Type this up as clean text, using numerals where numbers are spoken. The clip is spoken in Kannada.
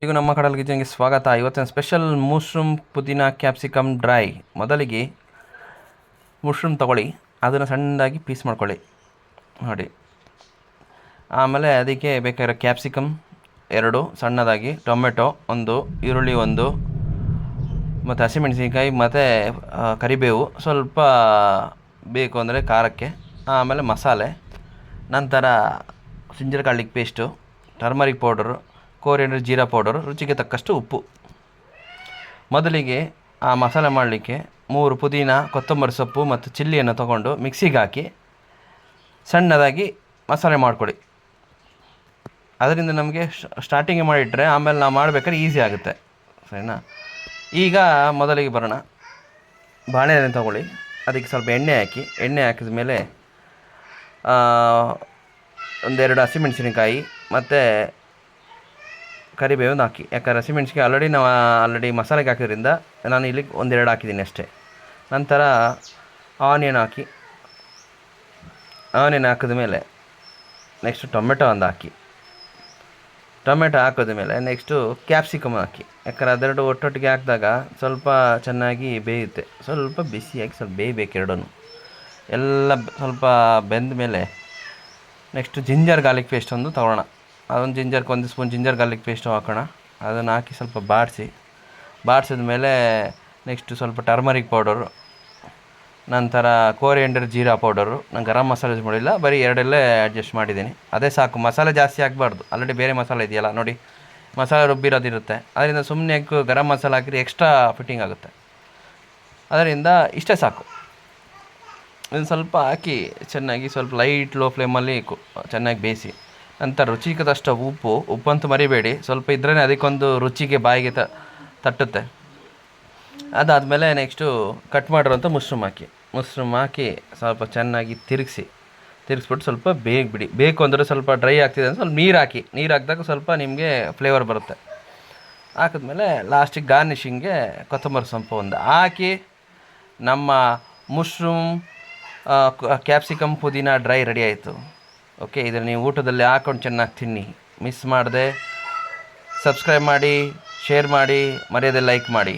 ಈಗ ನಮ್ಮ ಕಡಲ್ ಕಿಚನ್ಗೆ ಸ್ವಾಗತ. ಇವತ್ತಿನ ಸ್ಪೆಷಲ್ ಮಶ್ರೂಮ್ ಪುದೀನಾ ಕ್ಯಾಪ್ಸಿಕಮ್ ಡ್ರೈ. ಮೊದಲಿಗೆ ಮಶ್ರೂಮ್ ತೊಗೊಳ್ಳಿ, ಅದನ್ನು ಸಣ್ಣದಾಗಿ ಪೀಸ್ ಮಾಡ್ಕೊಳ್ಳಿ ನೋಡಿ. ಆಮೇಲೆ ಅದಕ್ಕೆ ಬೇಕಾಗಿರೋ ಕ್ಯಾಪ್ಸಿಕಮ್ 2 ಸಣ್ಣದಾಗಿ, ಟೊಮೆಟೊ 1, ಈರುಳ್ಳಿ 1, ಮತ್ತು ಹಸಿಮೆಣಸಿನ್ಕಾಯಿ ಮತ್ತು ಕರಿಬೇವು ಸ್ವಲ್ಪ ಬೇಕು ಅಂದರೆ ಖಾರಕ್ಕೆ. ಆಮೇಲೆ ಮಸಾಲೆ, ನಂತರ ginger garlic paste, turmeric powder, coriander jeera powder, ರುಚಿಗೆ ತಕ್ಕಷ್ಟು ಉಪ್ಪು. ಮೊದಲಿಗೆ ಆ ಮಸಾಲೆ ಮಾಡಲಿಕ್ಕೆ 3 ಪುದೀನ, ಕೊತ್ತಂಬರಿ ಸೊಪ್ಪು ಮತ್ತು ಚಿಲ್ಲಿಯನ್ನು ತಗೊಂಡು ಮಿಕ್ಸಿಗೆ ಹಾಕಿ ಸಣ್ಣದಾಗಿ ಮಸಾಲೆ ಮಾಡಿಕೊಡಿ. ಅದರಿಂದ ನಮಗೆ ಸ್ಟಾರ್ಟಿಂಗ್ ಮಾಡಿಟ್ರೆ ಆಮೇಲೆ ನಾವು ಮಾಡಬೇಕಾದ್ರೆ ಈಸಿ ಆಗುತ್ತೆ, ಸರಿನಾ. ಈಗ ಮೊದಲಿಗೆ ಬರೋಣ. ಬಾಳೆಹಣ್ಣು ತಗೊಳ್ಳಿ, ಅದಕ್ಕೆ ಸ್ವಲ್ಪ ಎಣ್ಣೆ ಹಾಕಿದ ಮೇಲೆ 1-2 ಹಸಿಮೆಣಸಿನಕಾಯಿ ಮತ್ತು ಕರಿಬೇವನ್ನು ಹಾಕಿ. ಯಾಕಂದರೆ ಹಸಿಮೆಣ್ಸಿಕಾಯಿ ಆಲ್ರೆಡಿ ಮಸಾಲೆಗೆ ಹಾಕಿದ್ರಿಂದ ನಾನು ಇಲ್ಲಿ 1-2 ಹಾಕಿದ್ದೀನಿ ಅಷ್ಟೇ. ನಂತರ ಆನಿಯನ್ ಹಾಕಿದ ಮೇಲೆ ನೆಕ್ಸ್ಟು ಟೊಮೆಟೊ ಹಾಕಿ. ಟೊಮೆಟೊ ಹಾಕಿದ ಮೇಲೆ ನೆಕ್ಸ್ಟು ಕ್ಯಾಪ್ಸಿಕಮ್ ಹಾಕಿ. ಯಾಕಂದರೆ ಅದೆರಡು ಒಟ್ಟೊಟ್ಟಿಗೆ ಹಾಕಿದಾಗ ಸ್ವಲ್ಪ ಚೆನ್ನಾಗಿ ಬೇಯುತ್ತೆ. ಸ್ವಲ್ಪ ಬಿಸಿಯಾಗಿ ಸ್ವಲ್ಪ ಬೇಯಬೇಕು ಎರಡೂ. ಎಲ್ಲ ಸ್ವಲ್ಪ ಬೆಂದ ಮೇಲೆ ನೆಕ್ಸ್ಟು ಜಿಂಜರ್ ಗಾರ್ಲಿಕ್ ಪೇಸ್ಟ್ ಒಂದು ತಗೊಳ್ಳೋಣ. ಅದೊಂದು 1 ಸ್ಪೂನ್ ಜಿಂಜರ್ ಗಾರ್ಲಿಕ್ ಪೇಸ್ಟು ಹಾಕೋಣ. ಅದನ್ನು ಹಾಕಿ ಸ್ವಲ್ಪ ಬಾಡಿಸಿದ ಮೇಲೆ ನೆಕ್ಸ್ಟು ಸ್ವಲ್ಪ ಟರ್ಮರಿಕ್ ಪೌಡರು, ನಂತರ ಕೋರಿಯಂಡರ್ ಜೀರಾ ಪೌಡರು. ನಾನು ಗರಂ ಮಸಾಲೆ ಯೂಸ್ ಮಾಡಿಲ್ಲ, ಬರೀ 2 ಅಡ್ಜಸ್ಟ್ ಮಾಡಿದ್ದೀನಿ, ಅದೇ ಸಾಕು. ಮಸಾಲೆ ಜಾಸ್ತಿ ಹಾಕಬಾರ್ದು, ಆಲ್ರೆಡಿ ಬೇರೆ ಮಸಾಲೆ ಇದೆಯಲ್ಲ ನೋಡಿ, ಮಸಾಲೆ ರುಬ್ಬಿರೋದಿರುತ್ತೆ. ಅದರಿಂದ ಸುಮ್ಮನೆ ಗರಂ ಮಸಾಲೆ ಹಾಕಿದ್ರೆ ಎಕ್ಸ್ಟ್ರಾ ಫಿಟ್ಟಿಂಗ್ ಆಗುತ್ತೆ. ಅದರಿಂದ ಇಷ್ಟೇ ಸಾಕು. ಇದನ್ನು ಸ್ವಲ್ಪ ಹಾಕಿ ಚೆನ್ನಾಗಿ ಸ್ವಲ್ಪ ಲೋ ಫ್ಲೇಮಲ್ಲಿ ಚೆನ್ನಾಗಿ ಬೇಯಿಸಿ. ನಂತರ ರುಚಿಗೆ ಉಪ್ಪಂತೂ ಮರಿಬೇಡಿ, ಸ್ವಲ್ಪ ಇದ್ರೇ ಅದಕ್ಕೊಂದು ರುಚಿಗೆ ಬಾಯಿಗೆ ತಟ್ಟುತ್ತೆ. ಅದಾದಮೇಲೆ ನೆಕ್ಸ್ಟು ಕಟ್ ಮಾಡಿರೋಂಥ ಮಶ್ರೂಮ್ ಹಾಕಿ ಸ್ವಲ್ಪ ಚೆನ್ನಾಗಿ ತಿರುಗಿಸ್ಬಿಟ್ಟು ಸ್ವಲ್ಪ ಬಿಡಿ. ಬೇಕು ಅಂದರೆ ಸ್ವಲ್ಪ ಡ್ರೈ ಆಗ್ತಿದೆ ಅಂದರೆ ಸ್ವಲ್ಪ ನೀರು ಹಾಕಿದಾಗ ಸ್ವಲ್ಪ ನಿಮಗೆ ಫ್ಲೇವರ್ ಬರುತ್ತೆ. ಹಾಕಿದ್ಮೇಲೆ ಲಾಸ್ಟಿಗೆ ಗಾರ್ನಿಷಿಂಗ್ಗೆ ಕೊತ್ತಂಬರಿ ಸೊಪ್ಪು ಒಂದು ಹಾಕಿ ನಮ್ಮ ಮಶ್ರೂಮ್ ಕ್ಯಾಪ್ಸಿಕಮ್ ಪುದೀನ ಡ್ರೈ ರೆಡಿ ಆಯಿತು. ಓಕೆ, ಇದನ್ನು ನೀವು ಊಟದಲ್ಲಿ ಹಾಕ್ಕೊಂಡು ಚೆನ್ನಾಗಿ ತಿನ್ನಿ. ಮಿಸ್ ಮಾಡದೆ ಸಬ್ಸ್ಕ್ರೈಬ್ ಮಾಡಿ, ಶೇರ್ ಮಾಡಿ, ಮರೆಯದೆ ಲೈಕ್ ಮಾಡಿ.